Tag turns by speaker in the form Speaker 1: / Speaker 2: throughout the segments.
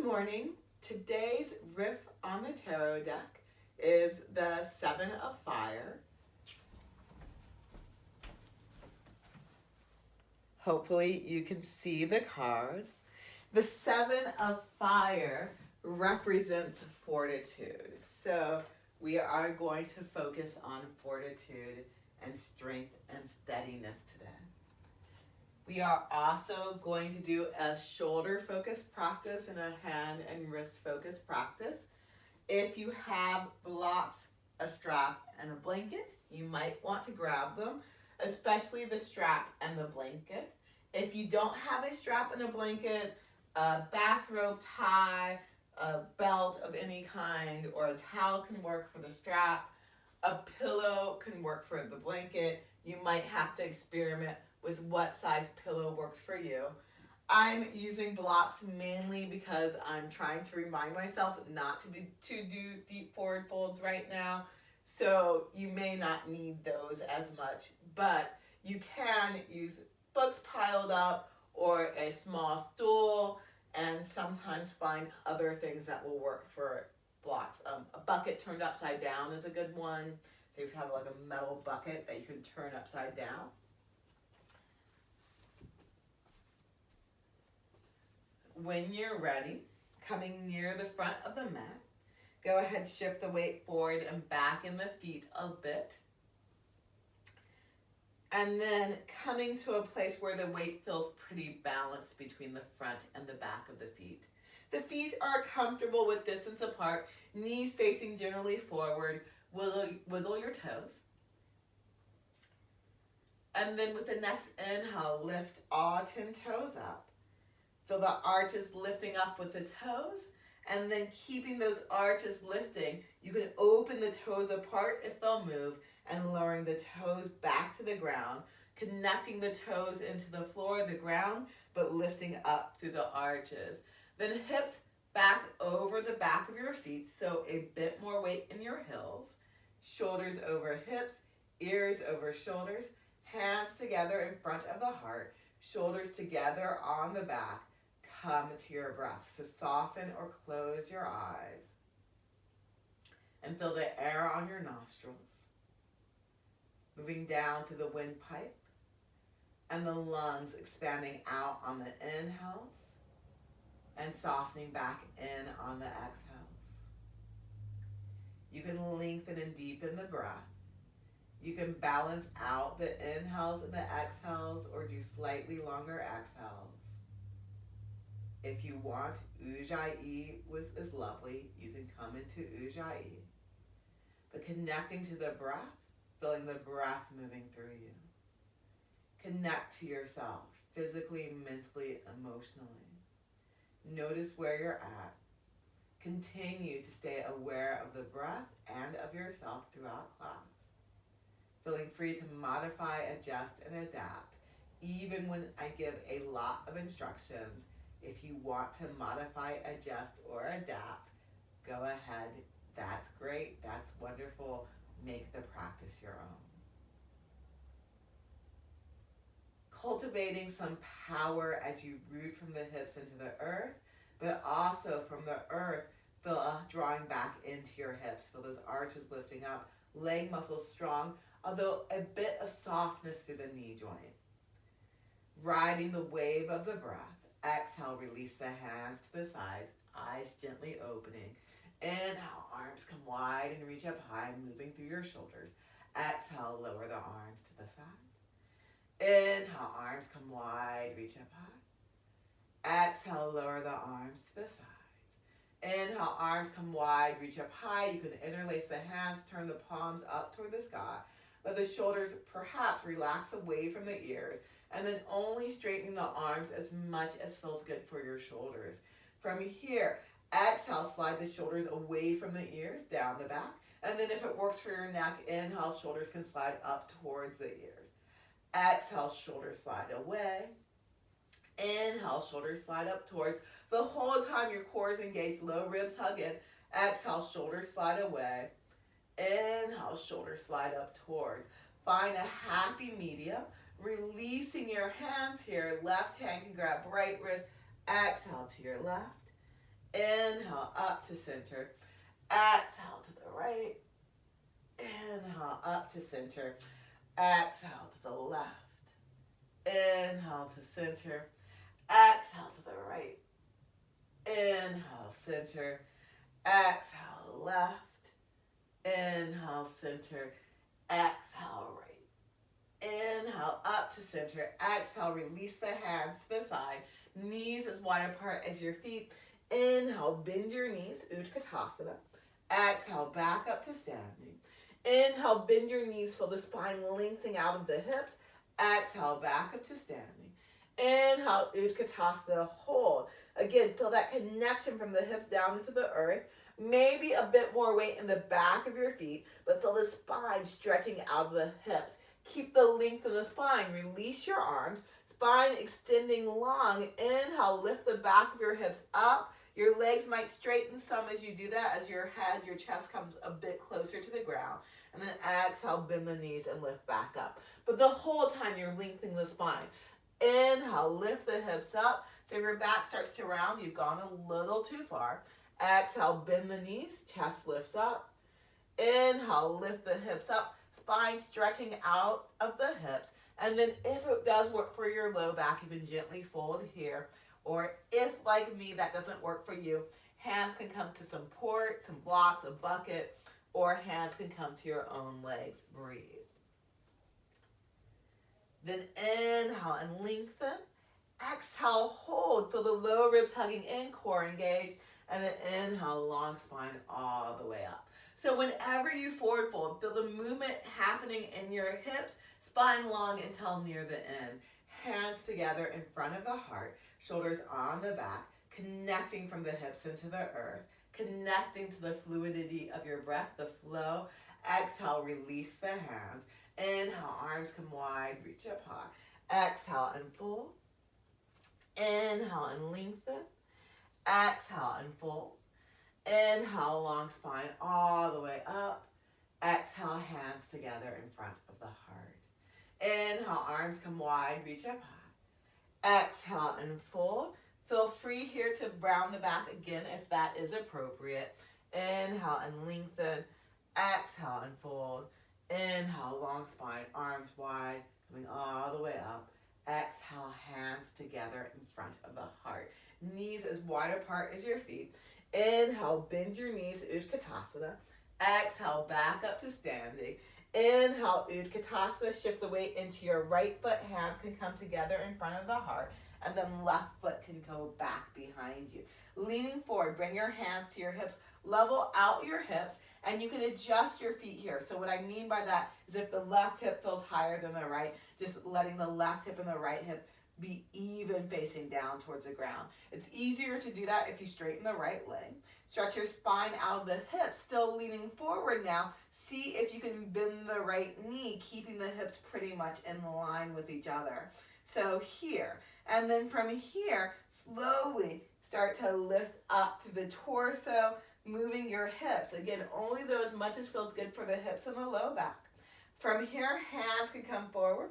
Speaker 1: morning. Today's riff on the tarot deck is the Seven of Fire. Hopefully you can see the card. The Seven of Fire represents fortitude. So we are going to focus on fortitude and strength and steadiness today. We are also going to do a shoulder focused practice and a hand and wrist focused practice. If you have blocks, a strap, and a blanket, you might want to grab them, especially the strap and the blanket. If you don't have a strap and a blanket, a bathrobe tie, a belt of any kind, or a towel can work for the strap. A pillow can work for the blanket. You might have to experiment with what size pillow works for you. I'm using blocks mainly because I'm trying to remind myself not to do deep forward folds right now. So you may not need those as much, but you can use books piled up or a small stool, and sometimes find other things that will work for blocks. A bucket turned upside down is a good one. So you have like a metal bucket that you can turn upside down. When you're ready, coming near the front of the mat, go ahead, shift the weight forward and back in the feet a bit. And then coming to a place where the weight feels pretty balanced between the front and the back of the feet. The feet are comfortable with distance apart, knees facing generally forward. Wiggle your toes. And then with the next inhale, lift all 10 toes up. Feel the arches lifting up with the toes, and then keeping those arches lifting, you can open the toes apart if they'll move, and lowering the toes back to the ground, connecting the toes into the floor, the ground, but lifting up through the arches. Then hips back over the back of your feet, so a bit more weight in your heels. Shoulders over hips, ears over shoulders, hands together in front of the heart, shoulders together on the back. Come to your breath. So soften or close your eyes and feel the air on your nostrils, moving down through the windpipe and the lungs expanding out on the inhales and softening back in on the exhales. You can lengthen and deepen the breath. You can balance out the inhales and the exhales or do slightly longer exhales. If you want, Ujjayi is lovely. You can come into Ujjayi. But connecting to the breath, feeling the breath moving through you. Connect to yourself, physically, mentally, emotionally. Notice where you're at. Continue to stay aware of the breath and of yourself throughout class. Feeling free to modify, adjust, and adapt, even when I give a lot of instructions. If you want to modify, adjust, or adapt, go ahead. That's great. That's wonderful. Make the practice your own. Cultivating some power as you root from the hips into the earth, but also from the earth, feel a drawing back into your hips. Feel those arches lifting up, leg muscles strong, although a bit of softness through the knee joint. Riding the wave of the breath. Exhale, release the hands to the sides, eyes gently opening. Inhale, arms come wide and reach up high, moving through your shoulders. Exhale, lower the arms to the sides. Inhale, arms come wide, reach up high. Exhale, lower the arms to the sides. Inhale, arms come wide, reach up high. You can interlace the hands, turn the palms up toward the sky. Let the shoulders perhaps relax away from the ears. And then only straightening the arms as much as feels good for your shoulders. From here, exhale, slide the shoulders away from the ears, down the back. And then if it works for your neck, inhale, shoulders can slide up towards the ears. Exhale, shoulders slide away. Inhale, shoulders slide up towards. The whole time your core is engaged, low ribs hug in. Exhale, shoulders slide away. Inhale, shoulders slide up towards. Find a happy medium. Releasing your hands here. Left hand can grab right wrist. Exhale to your left. Inhale, up to center. Exhale to the right. Inhale, up to center. Exhale to the left. Inhale to center. Exhale to the right. Inhale, center. Exhale, left. Inhale, center. Exhale, right. Inhale, up to center. Exhale, release the hands to the side. Knees as wide apart as your feet. Inhale, bend your knees, Utkatasana. Exhale, back up to standing. Inhale, bend your knees, feel the spine lengthening out of the hips. Exhale, back up to standing. Inhale, Utkatasana, hold. Again, feel that connection from the hips down into the earth. Maybe a bit more weight in the back of your feet, but feel the spine stretching out of the hips. Keep the length of the spine. Release your arms. Spine extending long. Inhale, lift the back of your hips up. Your legs might straighten some as you do that, as your head, your chest comes a bit closer to the ground. And then exhale, bend the knees and lift back up. But the whole time you're lengthening the spine. Inhale, lift the hips up. So if your back starts to round, you've gone a little too far. Exhale, bend the knees, chest lifts up. Inhale, lift the hips up. Spine stretching out of the hips. And then if it does work for your low back, you can gently fold here. Or if, like me, that doesn't work for you, hands can come to support, some blocks, a bucket, or hands can come to your own legs. Breathe. Then inhale and lengthen. Exhale, hold. Feel the lower ribs hugging in, core engaged. And then inhale, long spine all the way up. So whenever you forward fold, feel the movement happening in your hips, spine long until near the end. Hands together in front of the heart, shoulders on the back, connecting from the hips into the earth, connecting to the fluidity of your breath, the flow. Exhale, release the hands. Inhale, arms come wide, reach up high. Exhale and fold. Inhale and lengthen. Exhale and fold. Inhale, long spine all the way up. Exhale, hands together in front of the heart. Inhale, arms come wide, reach up high. Exhale and fold. Feel free here to round the back again if that is appropriate. Inhale and lengthen. Exhale and fold. Inhale, long spine, arms wide, coming all the way up. Exhale, hands together in front of the heart. Knees as wide apart as your feet. Inhale, bend your knees, Utkatasana. Exhale, back up to standing. Inhale, Utkatasana, shift the weight into your right foot. Hands can come together in front of the heart. And then left foot can go back behind you. Leaning forward, bring your hands to your hips. Level out your hips, and you can adjust your feet here. So what I mean by that is if the left hip feels higher than the right, just letting the left hip and the right hip be even facing down towards the ground. It's easier to do that if you straighten the right leg. Stretch your spine out of the hips, still leaning forward now. See if you can bend the right knee, keeping the hips pretty much in line with each other. So here, and then from here, slowly start to lift up through the torso, moving your hips. Again, only though as much as feels good for the hips and the low back. From here, hands can come forward.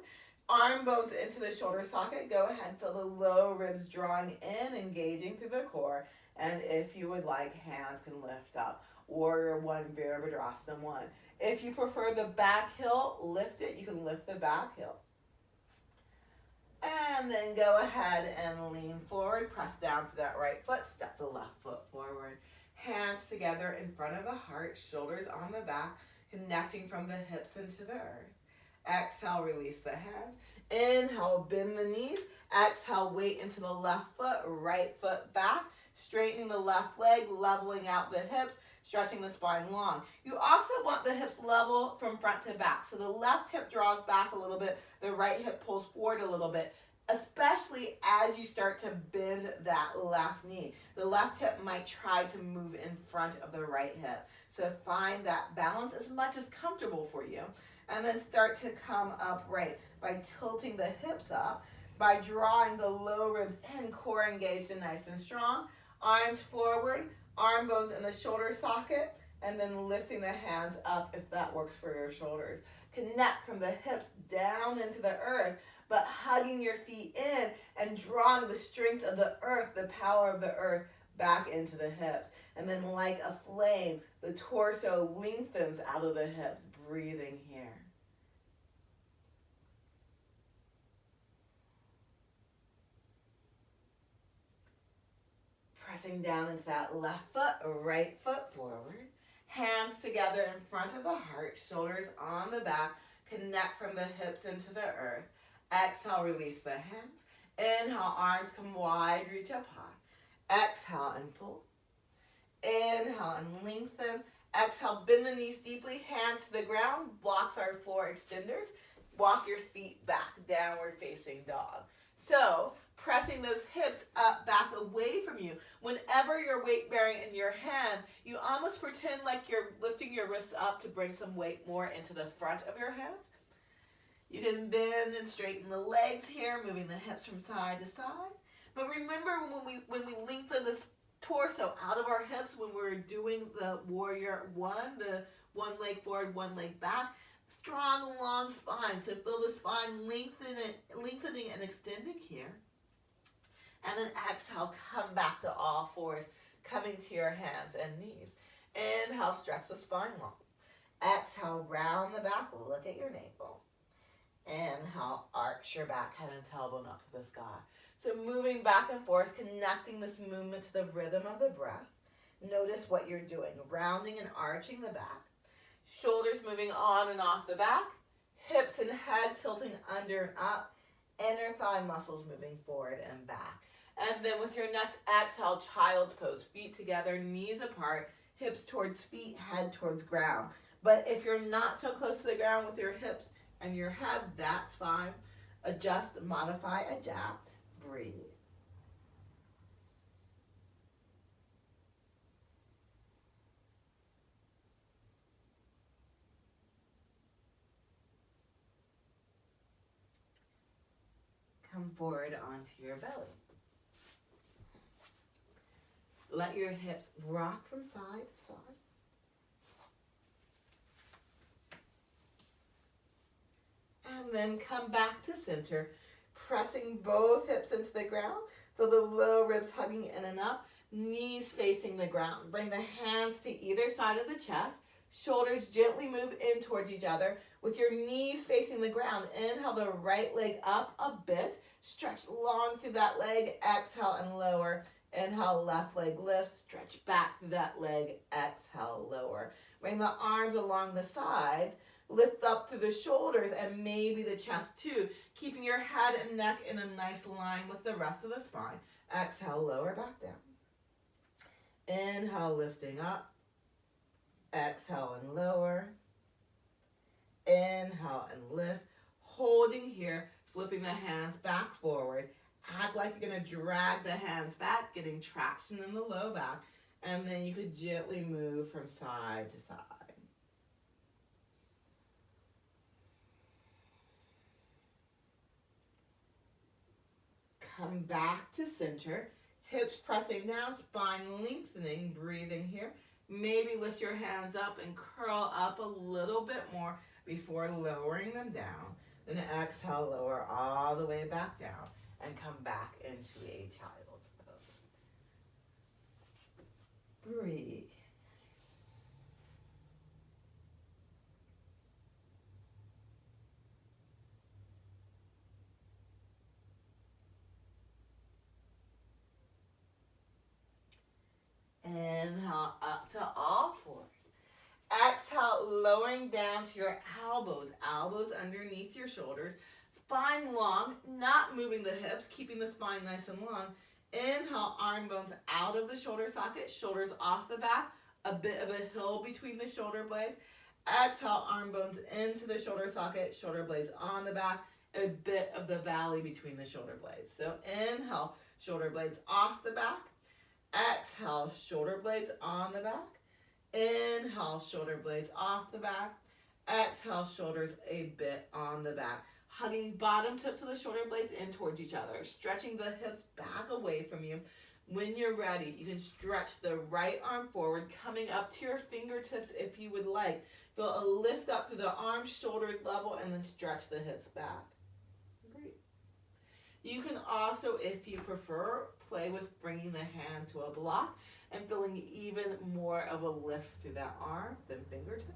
Speaker 1: Arm bones into the shoulder socket. Go ahead, feel the low ribs drawing in, engaging through the core. And if you would like, hands can lift up. Warrior one, Virabhadrasana one. If you prefer the back heel, lift it. You can lift the back heel. And then go ahead and lean forward. Press down to that right foot. Step the left foot forward. Hands together in front of the heart. Shoulders on the back. Connecting from the hips into the earth. Exhale, release the hands. Inhale, bend the knees. Exhale, weight into the left foot, right foot back. Straightening the left leg, leveling out the hips, stretching the spine long. You also want the hips level from front to back. So the left hip draws back a little bit, the right hip pulls forward a little bit, especially as you start to bend that left knee. The left hip might try to move in front of the right hip. So find that balance as much as comfortable for you. And then start to come upright by tilting the hips up, by drawing the low ribs in, core engaged and nice and strong. Arms forward, arm bones in the shoulder socket, and then lifting the hands up if that works for your shoulders. Connect from the hips down into the earth, but hugging your feet in and drawing the strength of the earth, the power of the earth back into the hips. And then like a flame, the torso lengthens out of the hips, breathing here. Pressing down into that left foot, right foot forward. Hands together in front of the heart, shoulders on the back. Connect from the hips into the earth. Exhale, release the hands. Inhale, arms come wide, reach up high. Exhale and fold. Inhale and lengthen. Exhale, bend the knees deeply, hands to the ground, blocks our floor extenders. Walk your feet back, downward facing dog. So, pressing those hips up, back, away from you. Whenever you're weight bearing in your hands, you almost pretend like you're lifting your wrists up to bring some weight more into the front of your hands. You can bend and straighten the legs here, moving the hips from side to side. But remember when we lengthen this torso out of our hips when we're doing the warrior one, the one leg forward, one leg back, strong long spine. So feel the spine lengthening and extending here. And then exhale, come back to all fours, coming to your hands and knees. Inhale, stretch the spine long. Exhale, round the back, look at your navel. Inhale, arch your back, head and tailbone up to the sky. So moving back and forth, connecting this movement to the rhythm of the breath. Notice what you're doing, rounding and arching the back. Shoulders moving on and off the back. Hips and head tilting under and up. Inner thigh muscles moving forward and back. And then with your next exhale, child's pose. Feet together, knees apart, hips towards feet, head towards ground. But if you're not so close to the ground with your hips and your head, that's fine. Adjust, modify, adapt. Breathe. Come forward onto your belly. Let your hips rock from side to side. And then come back to center, pressing both hips into the ground. Feel the low ribs hugging in and up, knees facing the ground. Bring the hands to either side of the chest. Shoulders gently move in towards each other with your knees facing the ground. Inhale the right leg up a bit. Stretch long through that leg. Exhale and lower. Inhale, left leg lifts. Stretch back through that leg. Exhale, lower. Bring the arms along the sides. Lift up through the shoulders and maybe the chest too. Keeping your head and neck in a nice line with the rest of the spine. Exhale, lower back down. Inhale, lifting up. Exhale and lower. Inhale and lift. Holding here, flipping the hands back forward. Act like you're going to drag the hands back, getting traction in the low back. And then you could gently move from side to side. Come back to center. Hips pressing down, spine lengthening, breathing here. Maybe lift your hands up and curl up a little bit more before lowering them down. Then exhale, lower all the way back down and come back into a child's pose. Breathe. Inhale up to all fours. Exhale, lowering down to your elbows. Elbows underneath your shoulders. Spine long, not moving the hips, keeping the spine nice and long. Inhale, arm bones out of the shoulder socket, shoulders off the back, a bit of a hill between the shoulder blades. Exhale, arm bones into the shoulder socket, shoulder blades on the back, and a bit of the valley between the shoulder blades. So inhale, shoulder blades off the back. Exhale, shoulder blades on the back. Inhale, shoulder blades off the back. Exhale, shoulders a bit on the back. Hugging bottom tips of the shoulder blades in towards each other. Stretching the hips back away from you. When you're ready, you can stretch the right arm forward, coming up to your fingertips if you would like. Feel a lift up through the arms, shoulders level, and then stretch the hips back. Great. You can also, if you prefer, play with bringing the hand to a block and feeling even more of a lift through that arm than fingertips.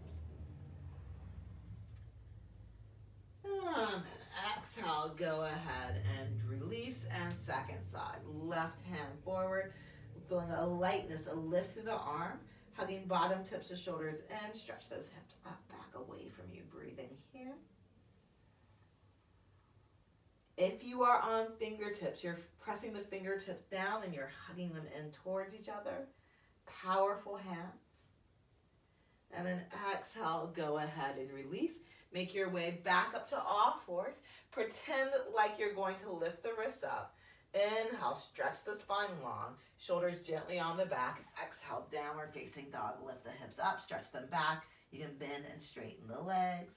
Speaker 1: And then exhale, go ahead and release, and second side. Left hand forward, feeling a lightness, a lift through the arm, hugging bottom tips of shoulders and stretch those hips up, back away from you. Breathing here. If you are on fingertips, you're pressing the fingertips down and you're hugging them in towards each other. Powerful hands. And then exhale, go ahead and release. Make your way back up to all fours. Pretend like you're going to lift the wrists up. Inhale, stretch the spine long. Shoulders gently on the back. Exhale, downward facing dog. Lift the hips up, stretch them back. You can bend and straighten the legs.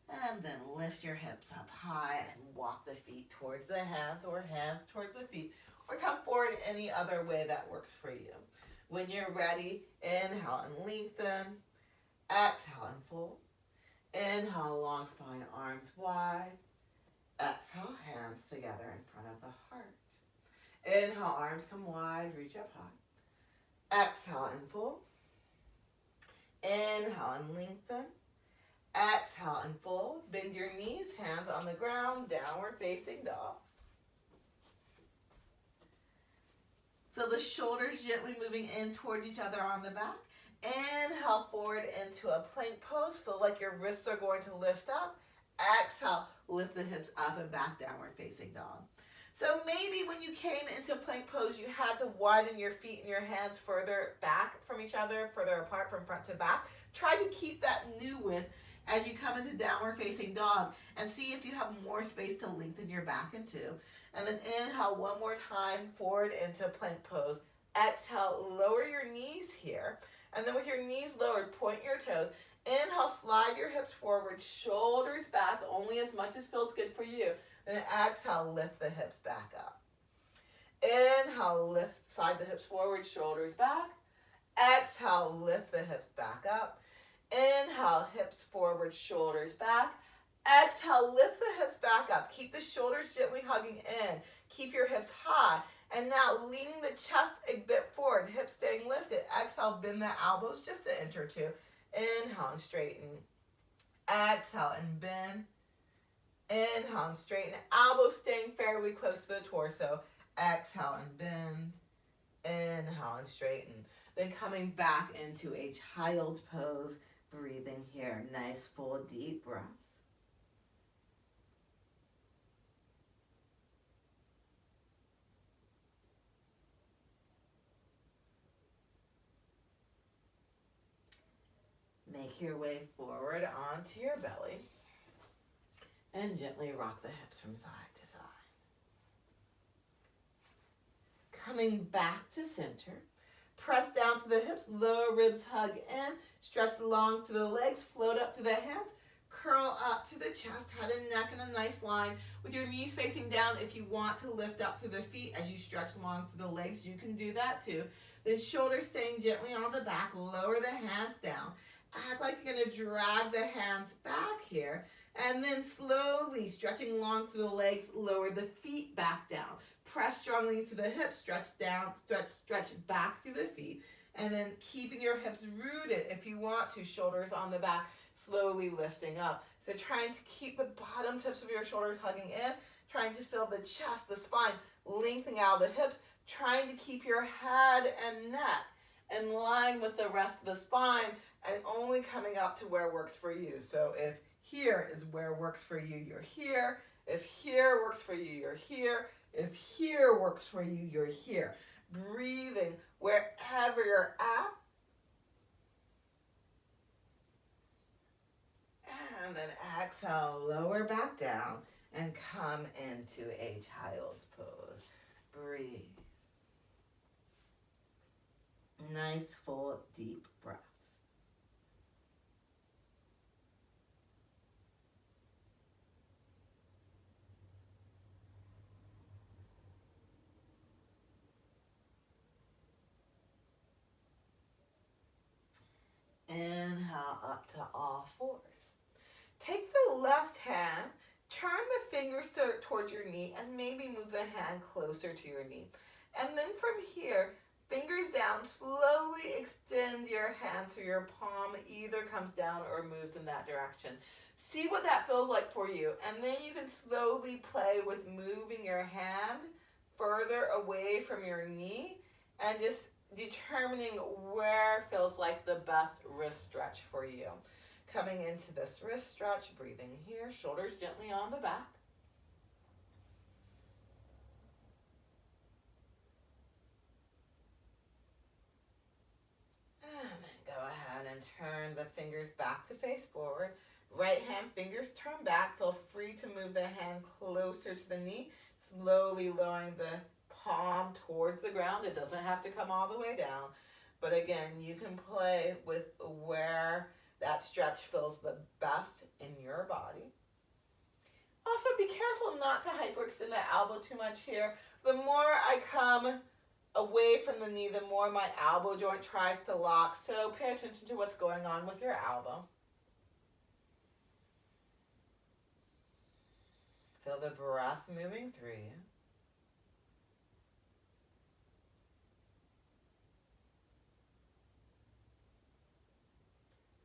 Speaker 1: And then lift your hips up high and walk the feet towards the hands or hands towards the feet. Or come forward any other way that works for you. When you're ready, inhale and lengthen. Exhale and fold. Inhale, long spine, arms wide. Exhale, hands together in front of the heart. Inhale, arms come wide, reach up high. Exhale and fold. Inhale and lengthen. Exhale and fold. Bend your knees, hands on the ground, downward facing dog. Feel the shoulders gently moving in towards each other on the back. Inhale forward into a plank pose. Feel like your wrists are going to lift up. Exhale, lift the hips up and back, downward facing dog. So maybe when you came into plank pose, you had to widen your feet and your hands further back from each other, further apart from front to back. Try to keep that new width as you come into downward facing dog and see if you have more space to lengthen your back into. And then inhale one more time forward into plank pose. Exhale, lower your knees here. And then with your knees lowered, point your toes. Inhale, slide your hips forward, shoulders back, only as much as feels good for you. Then exhale, lift the hips back up. Inhale, lift, slide the hips forward, shoulders back. Exhale, lift the hips back up. Inhale, hips forward, shoulders back. Exhale, lift the hips back up. Keep the shoulders gently hugging in. Keep your hips high. And now leaning the chest a bit forward, hips staying lifted. Exhale, bend the elbows just an inch or two. Inhale and straighten. Exhale and bend. Inhale and straighten. Elbows staying fairly close to the torso. Exhale and bend. Inhale and straighten. Then coming back into a child's pose. Breathing here. Nice full deep breaths. Make your way forward onto your belly and gently rock the hips from side to side. Coming back to center, press down through the hips, lower ribs hug in, stretch long through the legs, float up through the hands, curl up through the chest, head and neck in a nice line with your knees facing down. If you want to lift up through the feet as you stretch long through the legs, you can do that too. Then shoulders staying gently on the back, lower the hands down. Act like you're going to drag the hands back here. And then slowly stretching long through the legs, lower the feet back down. Press strongly through the hips, stretch down, stretch back through the feet. And then keeping your hips rooted if you want to, shoulders on the back, slowly lifting up. So trying to keep the bottom tips of your shoulders hugging in, trying to feel the chest, the spine, lengthening out of the hips, trying to keep your head and neck in line with the rest of the spine and only coming up to where works for you. So if here is where works for you, you're here. If here works for you, you're here. If here works for you, you're here. Breathing wherever you're at. And then exhale, lower back down and come into a child's pose. Breathe. Nice, full, deep breaths. Inhale up to all fours. Take the left hand, turn the fingers towards your knee and maybe move the hand closer to your knee. And then from here, fingers down, slowly extend your hand so your palm either comes down or moves in that direction. See what that feels like for you. And then you can slowly play with moving your hand further away from your knee and just determining where feels like the best wrist stretch for you. Coming into this wrist stretch, breathing here, shoulders gently on the back. And then go ahead and turn the fingers back to face forward. Right hand fingers turn back. Feel free to move the hand closer to the knee, slowly lowering the palm towards the ground. It doesn't have to come all the way down. But again, you can play with where that stretch feels the best in your body. Also, be careful not to hyperextend the elbow too much here. The more I come away from the knee, the more my elbow joint tries to lock. So pay attention to what's going on with your elbow. Feel the breath moving through you.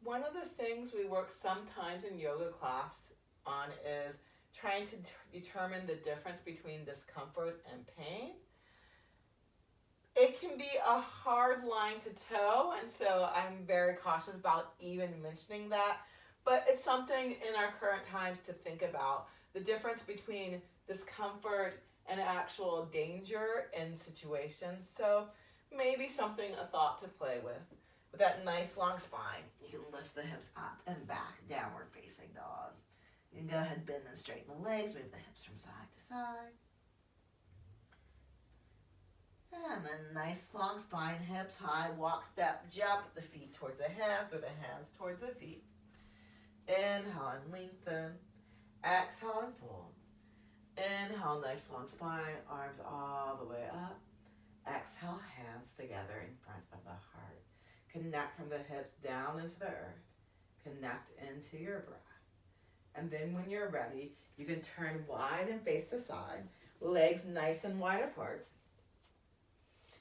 Speaker 1: One of the things we work sometimes in yoga class on is trying to determine the difference between discomfort and pain. It can be a hard line to toe, and so I'm very cautious about even mentioning that, but it's something in our current times to think about, the difference between discomfort and actual danger in situations. So maybe something, a thought to play with. With that nice long spine, you can lift the hips up and back, downward facing dog. You can go ahead and bend and straighten the legs, move the hips from side to side. And then nice long spine, hips high, walk, step, jump, the feet towards the hands or the hands towards the feet. Inhale and lengthen. Exhale and fold. Inhale, nice long spine, arms all the way up. Exhale, hands together in front of the heart. Connect from the hips down into the earth. Connect into your breath. And then when you're ready, you can turn wide and face the side. Legs nice and wide apart.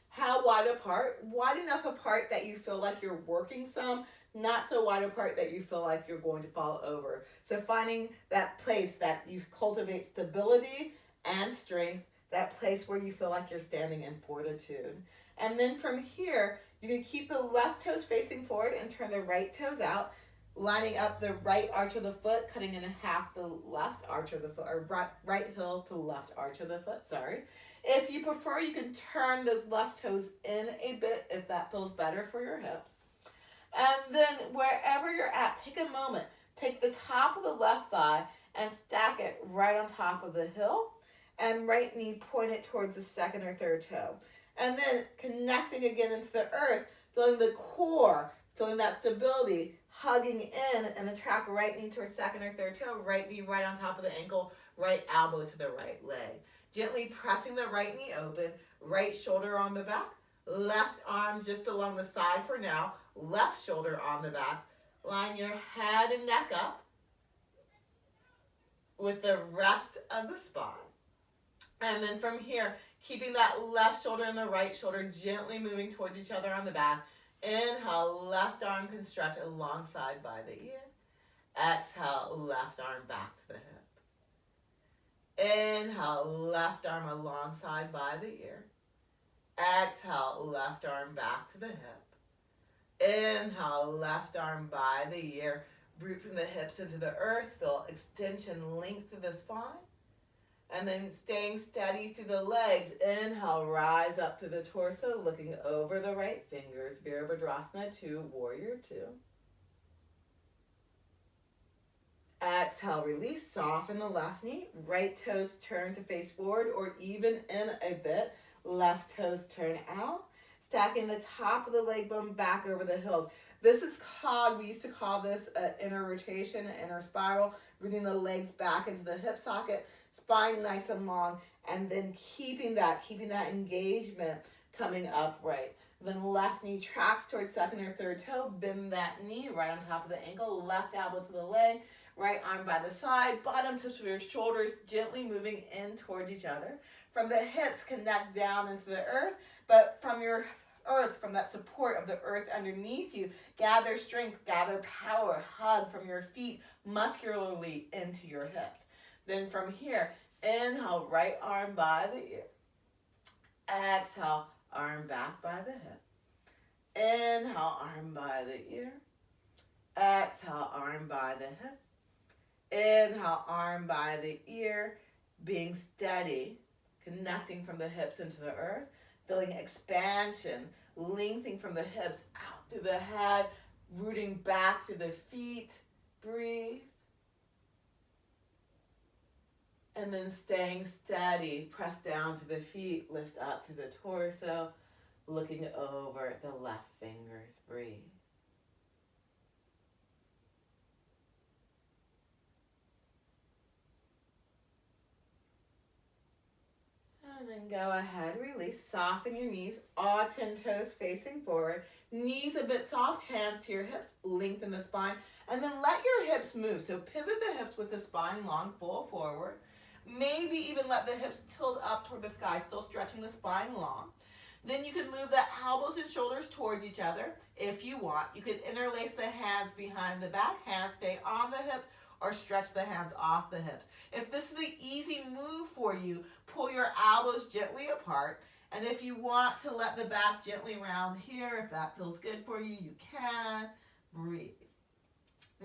Speaker 1: How wide apart? Wide enough apart that you feel like you're working some, not so wide apart that you feel like you're going to fall over. So finding that place that you cultivate stability and strength, that place where you feel like you're standing in fortitude. And then from here, you can keep the left toes facing forward and turn the right toes out, lining up the right arch of the foot, cutting in half the left arch of the foot, or right heel to left arch of the foot, sorry. If you prefer, you can turn those left toes in a bit if that feels better for your hips. And then wherever you're at, take a moment. Take the top of the left thigh and stack it right on top of the heel, and right knee pointed towards the second or third toe. And then connecting again into the earth, feeling the core, feeling that stability, hugging in and attract right knee towards second or third toe, right knee right on top of the ankle, right elbow to the right leg. Gently pressing the right knee open, right shoulder on the back, left arm just along the side for now, left shoulder on the back. Line your head and neck up with the rest of the spine. And then from here, keeping that left shoulder and the right shoulder gently moving towards each other on the back. Inhale, left arm can stretch alongside by the ear. Exhale, left arm back to the hip. Inhale, left arm alongside by the ear. Exhale, left arm back to the hip. Inhale, left arm by the ear. Root from the hips into the earth. Feel extension, length through the spine. And then staying steady through the legs. Inhale, rise up through the torso, looking over the right fingers. Virabhadrasana 2, Warrior 2. Exhale, release, soften the left knee. Right toes turn to face forward or even in a bit. Left toes turn out. Stacking the top of the leg bone back over the heels. This is called, we used to call this inner rotation, inner spiral. Rooting the legs back into the hip socket. Spine nice and long. And then keeping that engagement coming upright. Then left knee tracks towards second or third toe. Bend that knee right on top of the ankle. Left elbow to the leg. Right arm by the side. Bottom tips of your shoulders gently moving in towards each other. From the hips, connect down into the earth. But from your earth, from that support of the earth underneath you, gather strength, gather power. Hug from your feet muscularly into your hips. Then from here, inhale, right arm by the ear. Exhale, arm back by the hip. Inhale, arm by the ear. Exhale, arm by the hip. Inhale, arm by the ear. Being steady, connecting from the hips into the earth. Feeling expansion, lengthening from the hips out through the head, rooting back through the feet. Breathe. And then staying steady, press down through the feet, lift up through the torso, looking over the left fingers. Breathe. And then go ahead, release, soften your knees, all 10 toes facing forward, knees a bit soft, hands to your hips, lengthen the spine, and then let your hips move. So pivot the hips with the spine long, full forward. Maybe even let the hips tilt up toward the sky, still stretching the spine long. Then you can move the elbows and shoulders towards each other if you want. You can interlace the hands behind the back, hands stay on the hips, or stretch the hands off the hips. If this is an easy move for you, pull your elbows gently apart. And if you want to let the back gently round here, if that feels good for you, you can. Breathe.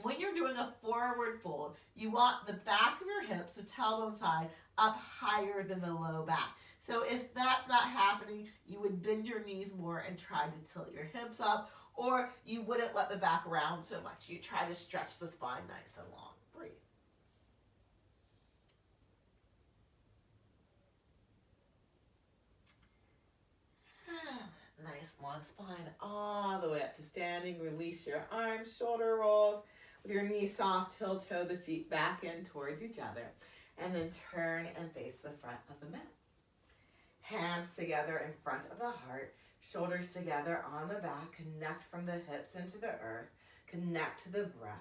Speaker 1: When you're doing a forward fold, you want the back of your hips, the tailbone side, up higher than the low back. So if that's not happening, you would bend your knees more and try to tilt your hips up, or you wouldn't let the back round so much. You try to stretch the spine nice and long. Breathe. Nice long spine all the way up to standing. Release your arms, shoulder rolls. With your knees soft, heel toe the feet back in towards each other. And then turn and face the front of the mat. Hands together in front of the heart. Shoulders together on the back. Connect from the hips into the earth. Connect to the breath.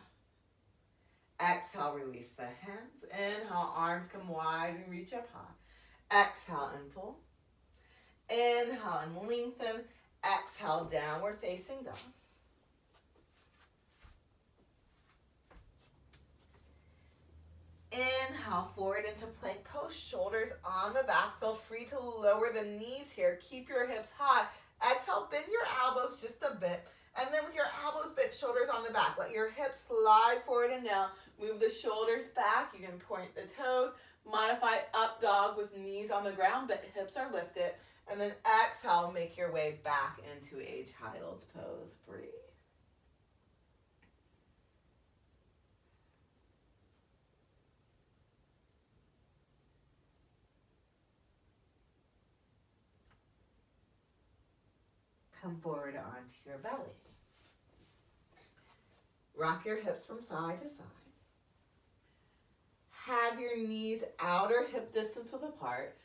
Speaker 1: Exhale, release the hands. Inhale, arms come wide and reach up high. Exhale and fold. Inhale and lengthen. Exhale, downward facing dog. Inhale, forward into plank pose, shoulders on the back. Feel free to lower the knees here. Keep your hips high. Exhale, bend your elbows just a bit. And then with your elbows bent, shoulders on the back. Let your hips slide forward and down. Move the shoulders back. You can point the toes. Modify up dog with knees on the ground, but hips are lifted. And then exhale, make your way back into a child's pose. Breathe. Come forward onto your belly. Rock your hips from side to side. Have your knees outer hip distance width apart.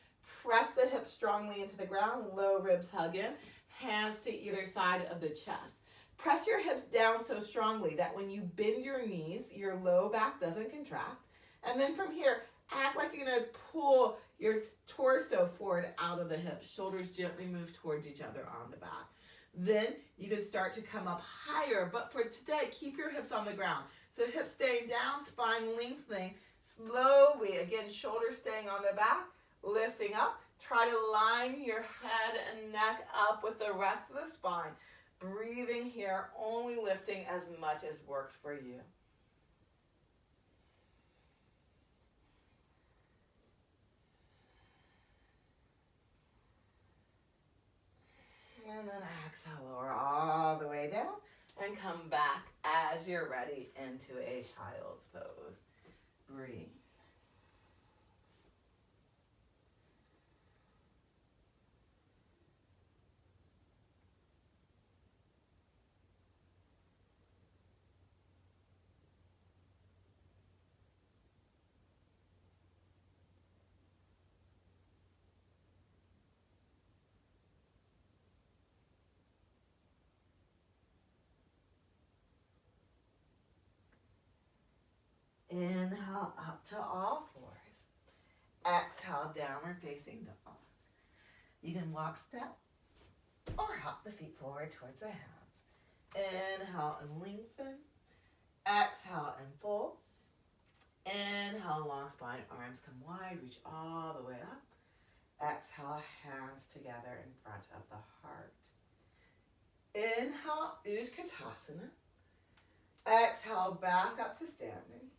Speaker 1: Press the hips strongly into the ground. Low ribs hug in. Hands to either side of the chest. Press your hips down so strongly that when you bend your knees, your low back doesn't contract. And then from here, act like you're going to pull your torso forward out of the hips. Shoulders gently move towards each other on the back. Then you can start to come up higher, but for today, keep your hips on the ground. So hips staying down, spine lengthening, slowly, again, shoulders staying on the back, lifting up. Try to line your head and neck up with the rest of the spine. Breathing here, only lifting as much as works for you. And then exhale, lower all the way down and come back as you're ready into a child's pose. Breathe. Inhale up to all fours. Exhale, downward facing dog. You can walk step or hop the feet forward towards the hands. Inhale and lengthen. Exhale and fold. Inhale, long spine, arms come wide, reach all the way up. Exhale, hands together in front of the heart. Inhale, Utkatasana. Exhale, back up to standing.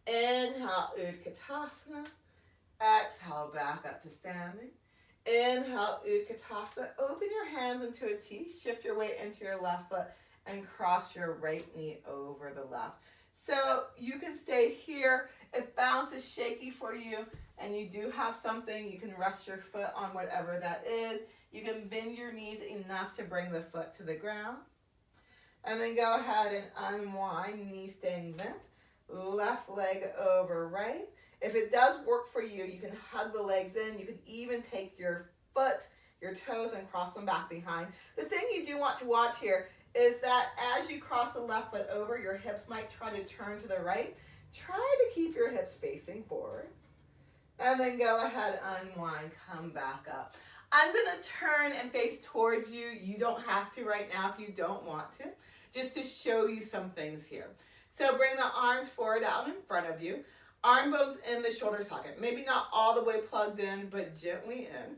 Speaker 1: Inhale, Utkatasana. Exhale, back up to standing. Inhale, Utkatasana. Open your hands into a T. Shift your weight into your left foot and cross your right knee over the left. So you can stay here. If balance is shaky for you and you do have something, you can rest your foot on whatever that is. You can bend your knees enough to bring the foot to the ground. And then go ahead and unwind, knee staying bent. Left leg over right. If it does work for you, you can hug the legs in. You can even take your foot, your toes, and cross them back behind. The thing you do want to watch here is that as you cross the left foot over, your hips might try to turn to the right. Try to keep your hips facing forward. And then go ahead, unwind, come back up. I'm going to turn and face towards you. You don't have to right now if you don't want to, just to show you some things here. So bring the arms forward out in front of you. Arm bones in the shoulder socket. Maybe not all the way plugged in, but gently in.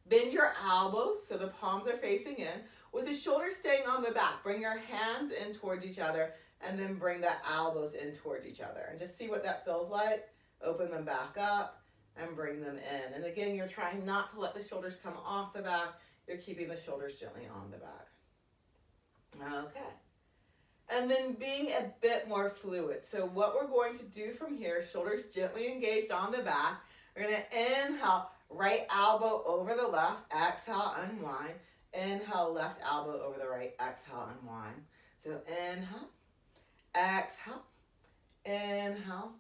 Speaker 1: Bend your elbows so the palms are facing in, with the shoulders staying on the back. Bring your hands in towards each other, and then bring the elbows in towards each other. And just see what that feels like. Open them back up and bring them in. And again, you're trying not to let the shoulders come off the back. You're keeping the shoulders gently on the back. Okay. And then being a bit more fluid. So what we're going to do from here, shoulders gently engaged on the back. We're going to inhale, right elbow over the left. Exhale, unwind. Inhale, left elbow over the right. Exhale, unwind. So inhale, exhale, inhale,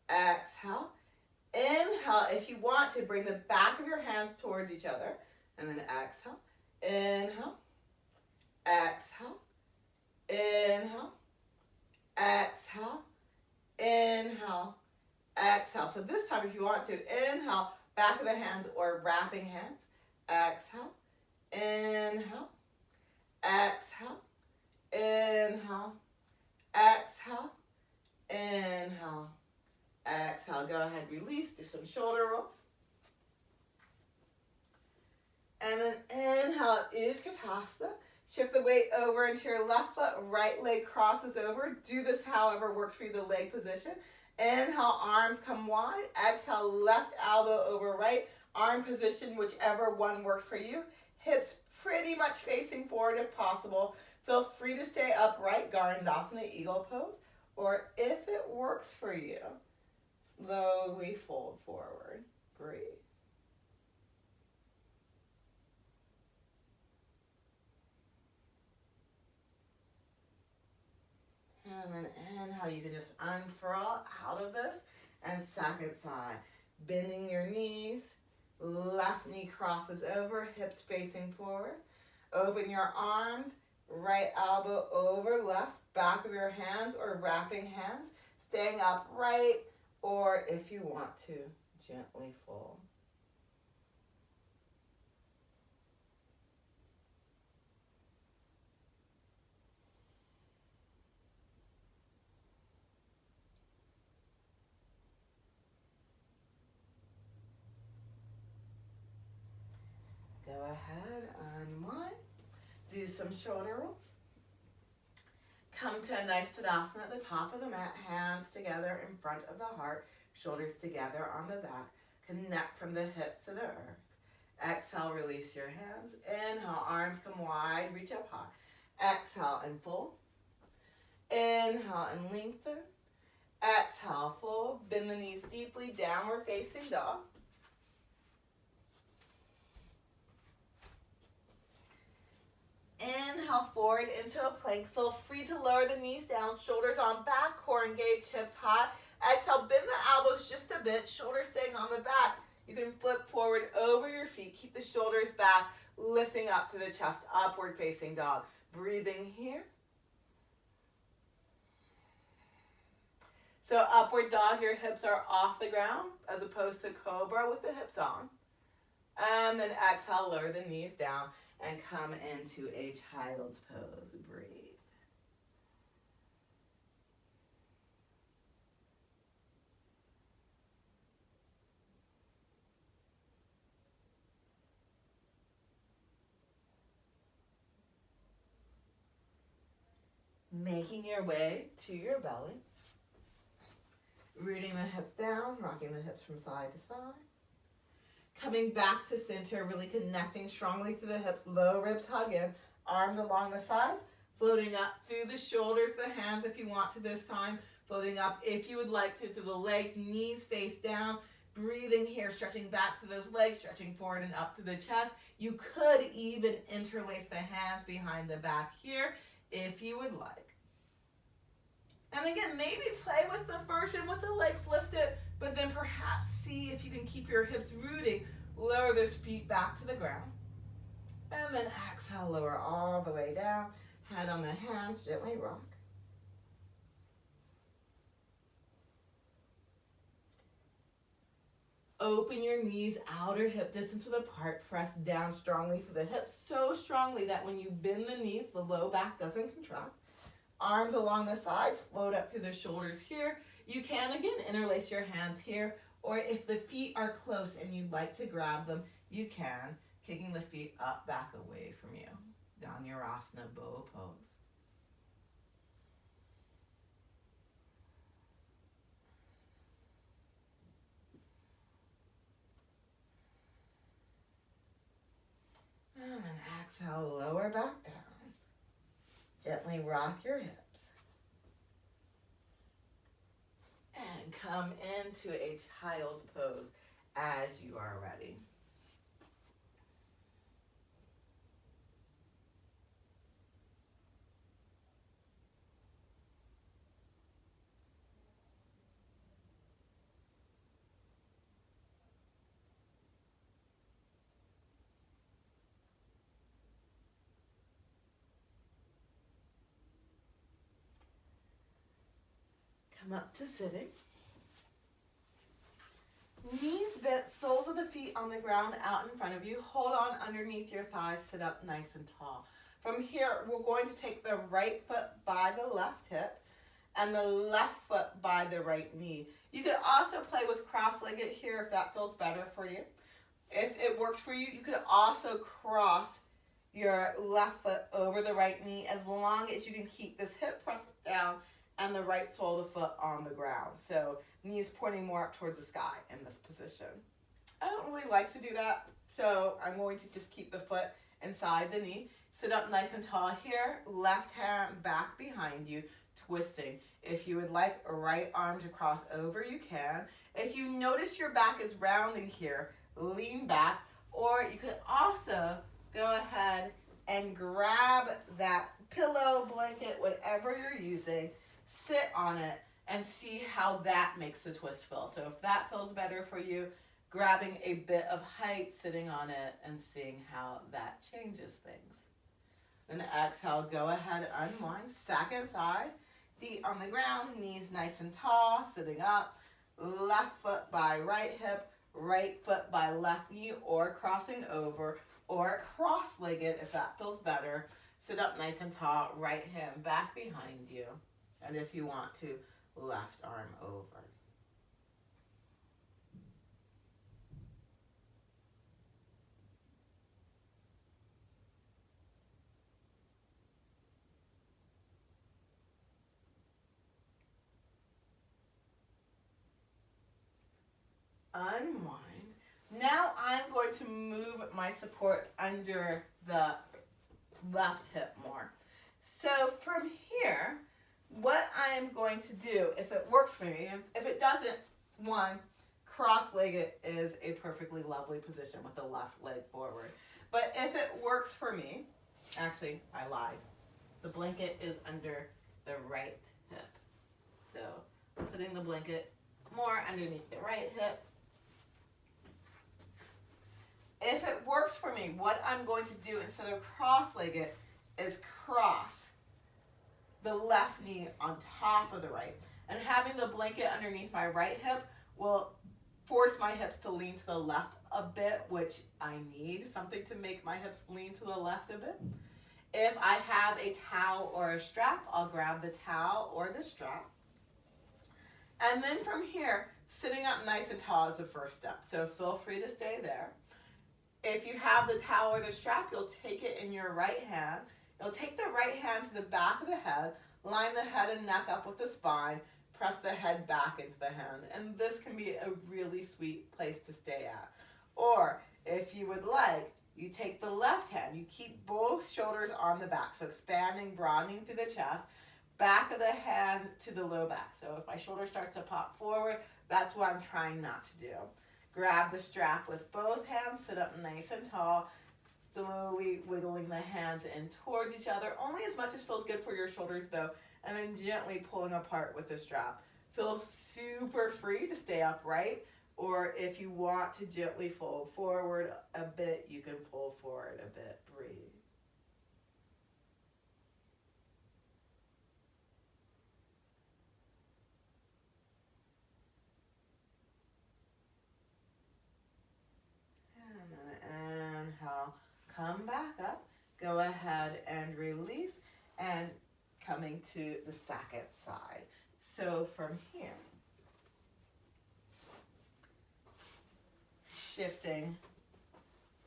Speaker 1: exhale. Inhale, if you want to, bring the back of your hands towards each other. And then exhale, inhale, exhale, inhale, exhale, inhale, exhale. So this time, if you want to, inhale, back of the hands or wrapping hands. Exhale, inhale, exhale, inhale, exhale, inhale, exhale. Go ahead, release, do some shoulder rolls. And then inhale, Utkatasana. Shift the weight over into your left foot, right leg crosses over. Do this however works for you, the leg position. Inhale, arms come wide. Exhale, left elbow over right. Arm position, whichever one works for you. Hips pretty much facing forward if possible. Feel free to stay upright, Garandasana, eagle pose. Or if it works for you, slowly fold forward. Breathe. And then inhale, you can just unfurl out of this. And second side, bending your knees. Left knee crosses over, hips facing forward. Open your arms, right elbow over left, back of your hands or wrapping hands. Staying upright, or if you want to, gently fold. Go ahead, unwind. Do some shoulder rolls. Come to a nice Tadasana at the top of the mat, hands together in front of the heart, shoulders together on the back. Connect from the hips to the earth. Exhale, release your hands. Inhale, arms come wide, reach up high. Exhale and fold. Inhale and lengthen. Exhale, fold. Bend the knees deeply, downward facing dog. Inhale forward into a plank. Feel free to lower the knees down, shoulders on back, core engaged, hips high. Exhale, bend the elbows just a bit, shoulders staying on the back. You can flip forward over your feet. Keep the shoulders back, lifting up through the chest, upward facing dog. Breathing here. So upward dog, your hips are off the ground as opposed to cobra with the hips on. And then exhale, lower the knees down and come into a child's pose. Breathe. Making your way to your belly. Rooting the hips down, rocking the hips from side to side. Coming back to center, really connecting strongly through the hips, low ribs hug in, arms along the sides, floating up through the shoulders, the hands if you want to this time, floating up if you would like to through the legs, knees face down, breathing here, stretching back through those legs, stretching forward and up through the chest. You could even interlace the hands behind the back here if you would like. And again, maybe play with the version with the legs lifted, but then perhaps see if you can keep your hips rooting. Lower those feet back to the ground. And then exhale, lower all the way down. Head on the hands, gently rock. Open your knees, outer hip distance width apart. Press down strongly through the hips, so strongly that when you bend the knees, the low back doesn't contract. Arms along the sides, float up through the shoulders here. You can, again, interlace your hands here, or if the feet are close and you'd like to grab them, you can, kicking the feet up, back, away from you. Dhanurasana bow pose. And then exhale, lower back down. Gently rock your hips. And come into a child's pose as you are ready. Come up to sitting. Knees bent, soles of the feet on the ground out in front of you. Hold on underneath your thighs, sit up nice and tall. From here, we're going to take the right foot by the left hip and the left foot by the right knee. You could also play with cross-legged here if that feels better for you. If it works for you, you could also cross your left foot over the right knee as long as you can keep this hip pressed down and the right sole of the foot on the ground. So knees pointing more up towards the sky in this position. I don't really like to do that, so I'm going to just keep the foot inside the knee. Sit up nice and tall here, left hand back behind you, twisting. If you would like a right arm to cross over, you can. If you notice your back is rounding here, lean back, or you could also go ahead and grab that pillow, blanket, whatever you're using, sit on it, and see how that makes the twist feel. So if that feels better for you, grabbing a bit of height, sitting on it, and seeing how that changes things. Then exhale, go ahead, unwind, second side, feet on the ground, knees nice and tall, sitting up, left foot by right hip, right foot by left knee, or crossing over, or cross-legged if that feels better. Sit up nice and tall, right hand back behind you. And if you want to, left arm over. Unwind. Now I'm going to move my support under the left hip more. So from here, what I'm going to do, if it works for me, if it doesn't, one, cross-legged is a perfectly lovely position with the left leg forward. But if it works for me, actually, I lied. The blanket is under the right hip. So putting the blanket more underneath the right hip. If it works for me, what I'm going to do instead of cross-legged is cross the left knee on top of the right. And having the blanket underneath my right hip will force my hips to lean to the left a bit, which I need something to make my hips lean to the left a bit. If I have a towel or a strap, I'll grab the towel or the strap. And then from here, sitting up nice and tall is the first step. So feel free to stay there. If you have the towel or the strap, you'll take it in your right hand. You'll take the right hand to the back of the head, line the head and neck up with the spine, press the head back into the hand. And this can be a really sweet place to stay at. Or if you would like, you take the left hand, you keep both shoulders on the back, so expanding, broadening through the chest, back of the hand to the low back. So if my shoulder starts to pop forward, that's what I'm trying not to do. Grab the strap with both hands, sit up nice and tall, slowly wiggling the hands in towards each other, only as much as feels good for your shoulders though, and then gently pulling apart with the strap. Feel super free to stay upright, or if you want to gently fold forward a bit, you can pull forward a bit. Breathe. And then inhale, come back up. Go ahead and release, and coming to the second side. So from here, shifting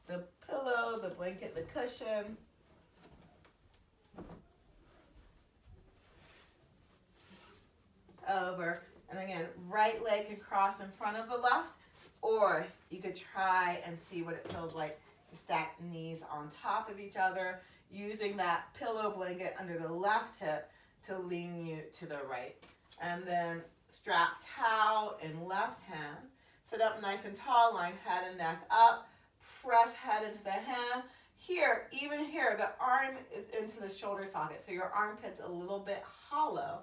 Speaker 1: the pillow, the blanket, the cushion. Over, and again, right leg can cross in front of the left, or you could try and see what it feels like to stack knees on top of each other, using that pillow blanket under the left hip to lean you to the right. And then strap towel in left hand. Sit up nice and tall, line head and neck up, press head into the hand. Here, even here, the arm is into the shoulder socket, so your armpit's a little bit hollow.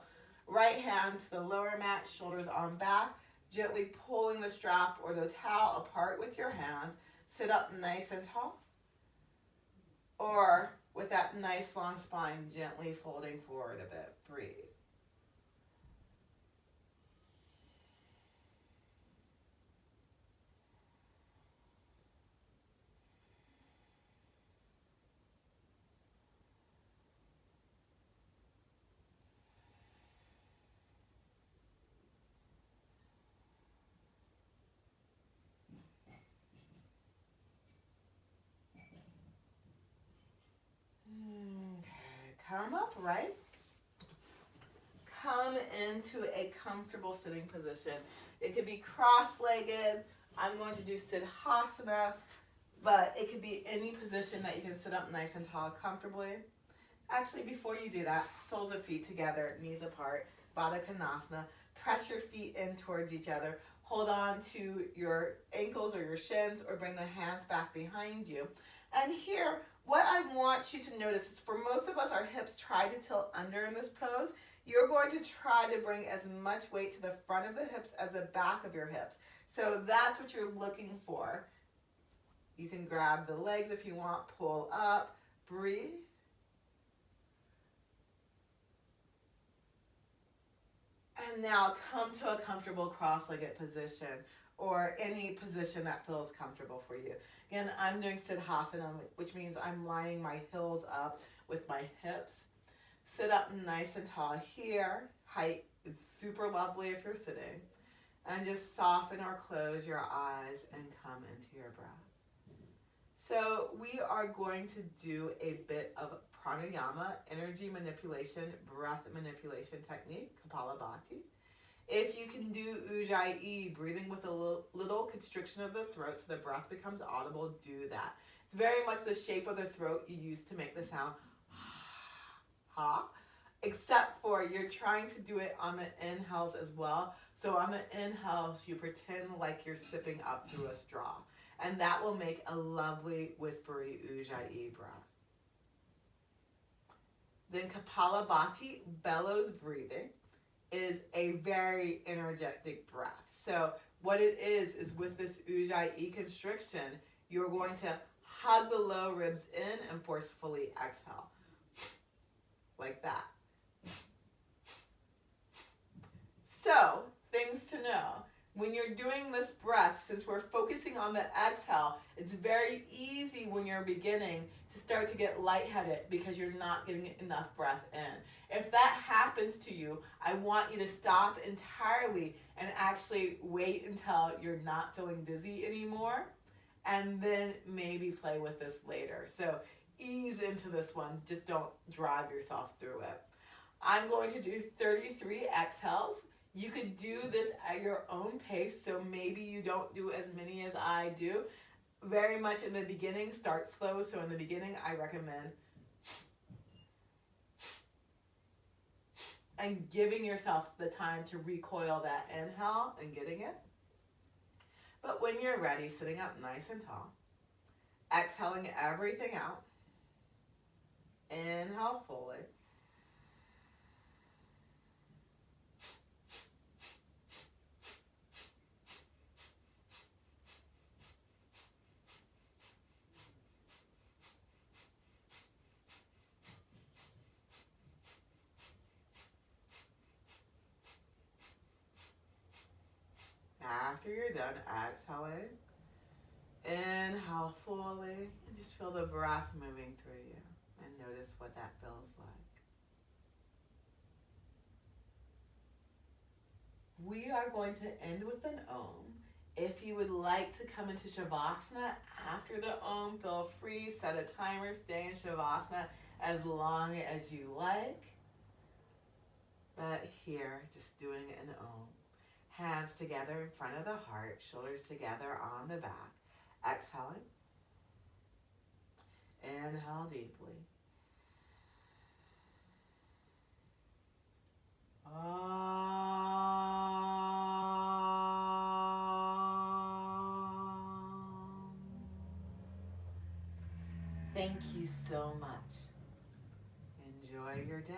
Speaker 1: Right hand to the lower mat, shoulders on back, gently pulling the strap or the towel apart with your hands. Sit up nice and tall. Or with that nice long spine, gently folding forward a bit. Breathe. Come upright. Come into a comfortable sitting position. It could be cross-legged. I'm going to do Siddhasana, but it could be any position that you can sit up nice and tall comfortably. Actually, before you do that, soles of feet together, knees apart, Baddha Konasana. Press your feet in towards each other. Hold on to your ankles or your shins, or bring the hands back behind you. And here, what I want you to notice is, for most of us, our hips try to tilt under in this pose. You're going to try to bring as much weight to the front of the hips as the back of your hips. So that's what you're looking for. You can grab the legs if you want, pull up, breathe. And now come to a comfortable cross-legged position, or any position that feels comfortable for you. Again, I'm doing Siddhasana, which means I'm lining my heels up with my hips. Sit up nice and tall here. Height is super lovely if you're sitting. And just soften or close your eyes and come into your breath. So we are going to do a bit of pranayama, energy manipulation, breath manipulation technique, Kapalabhati. If you can do Ujjayi, breathing with a little constriction of the throat so the breath becomes audible, do that. It's very much the shape of the throat you use to make the sound ha, except for you're trying to do it on the inhales as well. So on the inhales, you pretend like you're sipping up through a straw. And that will make a lovely, whispery Ujjayi breath. Then Kapalabhati, bellows breathing, is a very energetic breath. So what it is with this Ujjayi constriction, you're going to hug the low ribs in and forcefully exhale. Like that. When you're doing this breath, since we're focusing on the exhale, it's very easy when you're beginning to start to get lightheaded because you're not getting enough breath in. If that happens to you, I want you to stop entirely and actually wait until you're not feeling dizzy anymore, and then maybe play with this later. So ease into this one, just don't drive yourself through it. I'm going to do 33 exhales. You could do this at your own pace, so maybe you don't do as many as I do. Very much in the beginning, start slow. So in the beginning, I recommend and giving yourself the time to recoil that inhale and getting it. But when you're ready, sitting up nice and tall, exhaling everything out. Inhale fully. After you're done exhaling, inhale fully and just feel the breath moving through you and notice what that feels like. We are going to end with an Om. If you would like to come into Shavasana after the Om, feel free, set a timer, stay in Shavasana as long as you like. But here, just doing an Om. Hands together in front of the heart, shoulders together on the back. Exhaling. Inhale deeply. Thank you so much. Enjoy your day.